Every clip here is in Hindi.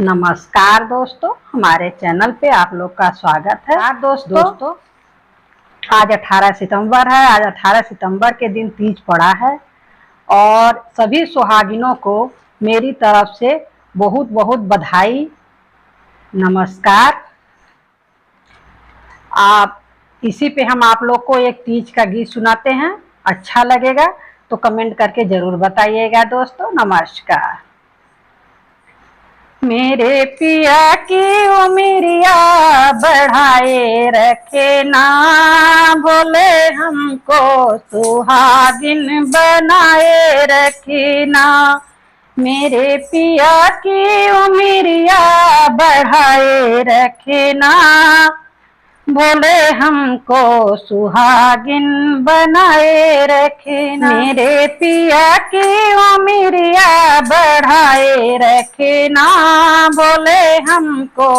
नमस्कार दोस्तों, हमारे चैनल पे आप लोग का स्वागत है। दोस्तों आज 18 सितंबर है। आज 18 सितंबर के दिन तीज पड़ा है और सभी सुहागिनों को मेरी तरफ से बहुत बहुत बधाई, नमस्कार। आप इसी पे हम आप लोग को एक तीज का गीत सुनाते हैं, अच्छा लगेगा तो कमेंट करके जरूर बताइएगा दोस्तों। नमस्कार। मेरे पिया की उमरिया बढ़ाए रखे ना, भोले हमको सुहागिन बनाए रखे ना। मेरे पिया की उमरिया बढ़ाए रखे ना, भोले हमको सुहागिन बनाए रखे ना। मेरे पिया की उमरिया बढ़ाए रखे ना, भोले हमको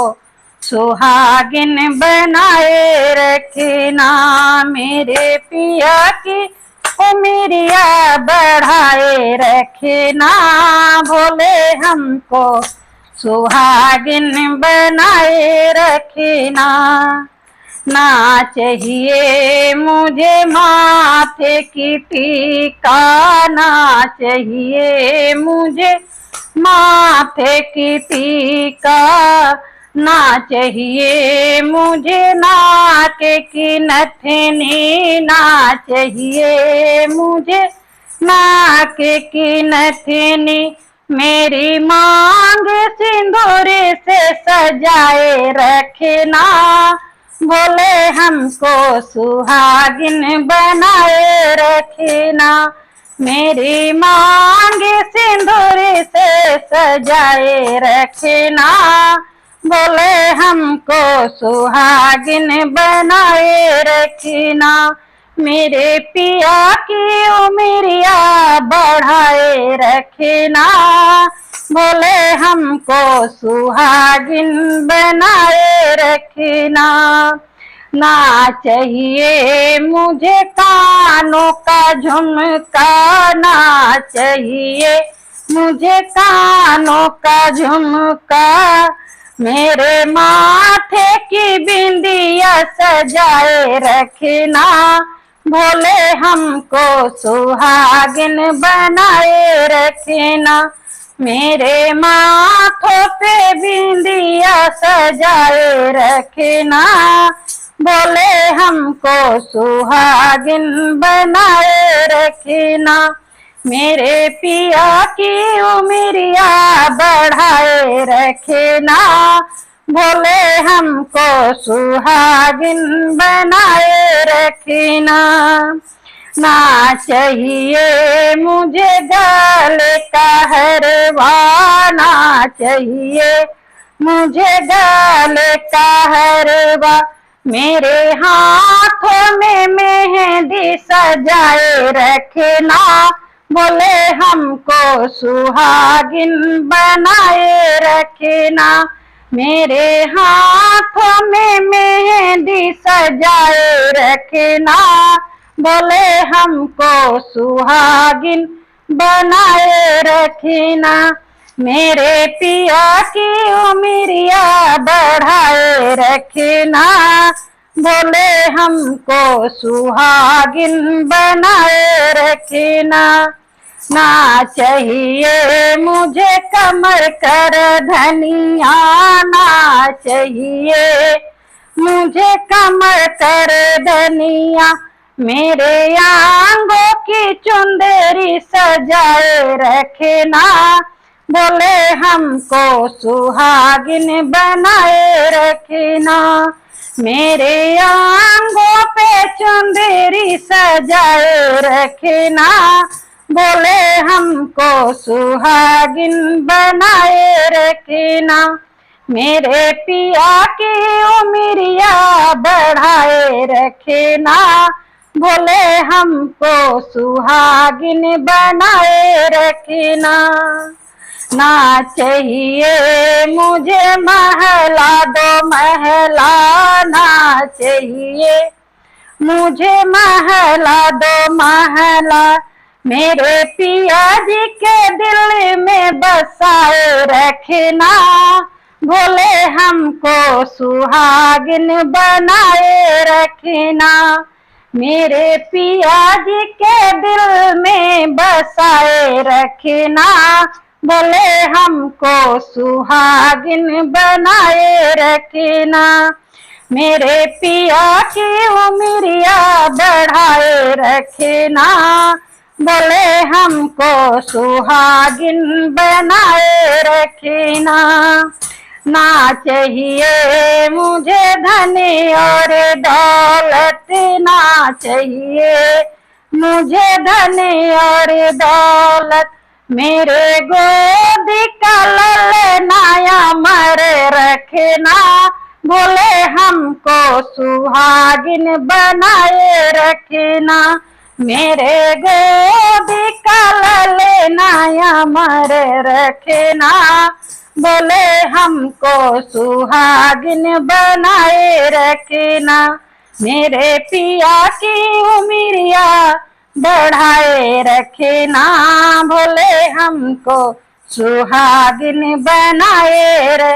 सुहागिन बनाए रखे ना। मेरे पिया की उमरिया बढ़ाए रखे ना, भोले हमको सुहागिन बनाए रखे ना। ना चाहिए मुझे माथे की टीका, ना चाहिए मुझे माथे की टीका, ना चाहिए मुझे नाक की नथनी, ना चाहिए मुझे नाक की नथनी। मेरी मांग सिंदूर से सजाए रखना, भोले हमको सुहागिन बनाए रखना। मेरी मांग सिंदूर से सजाए रखना, भोले हमको सुहागिन बनाए रखना। मेरे पिया की उमरिया बढ़ाए रखना, भोले हमको सुहागिन बनाए रखना। ना चाहिए मुझे कानों का झुमका, ना चाहिए मुझे कानों का झुमका। मेरे माथे की बिंदिया सजाए रखना, भोले हमको सुहागिन बनाए रखना। मेरे माथों पे बिंदिया सजाए रखना, भोले हमको सुहागिन बनाए रखना। मेरे पिया की उमरिया बढ़ाए रखना, भोले हमको सुहागिन बनाए रखना। ना चाहिए मुझे गले का हरवा, ना चाहिए मुझे गले का हरवा। मेरे हाथों में मेहंदी सजाए रखना, भोले हमको सुहागिन बनाए रखना। मेरे हाथों में मेहंदी सजाए रखना, भोले हमको सुहागिन बनाए रखना। मेरे पिया की उमरिया बढ़ाए रखना, भोले हमको सुहागिन बनाए रखना। ना चाहिए मुझे कमर कर धनिया, ना चाहिए मुझे कमर कर धनिया। मेरे आंगों की चुंदरी सजाए रखना, भोले हमको सुहागिन बनाए रखना। मेरे आंगों पे चुंदरी सजाए रखना, भोले हमको सुहागिन बनाए रखना। मेरे पिया की उमरिया बढ़ाए रखना, भोले हमको सुहागिन बनाए रखना। ना चाहिए मुझे महला दो महला, ना चाहिए मुझे महला दो महला। मेरे पिया जी के दिल में बसाए रखना, भोले हमको सुहागिन बनाए रखना, मेरे पिया जी के दिल में बसाए रखना, भोले हमको सुहागिन बनाए रखना, मेरे पिया की उमरिया बढ़ाए रखना, भोले हमको सुहागिन बनाए रखना। ना चाहिए मुझे धन और दौलत, ना चाहिए मुझे धन और दौलत, मेरे गोद का ललनाया अमर रखना, भोले हमको सुहागिन बनाए रखना, मेरे गोद का ललनाया अमर रखना, भोले हमको सुहागिन बनाए रखना, मेरे पिया की उमरिया बढ़ाए रखना, भोले हमको सुहागिन बनाए रखना।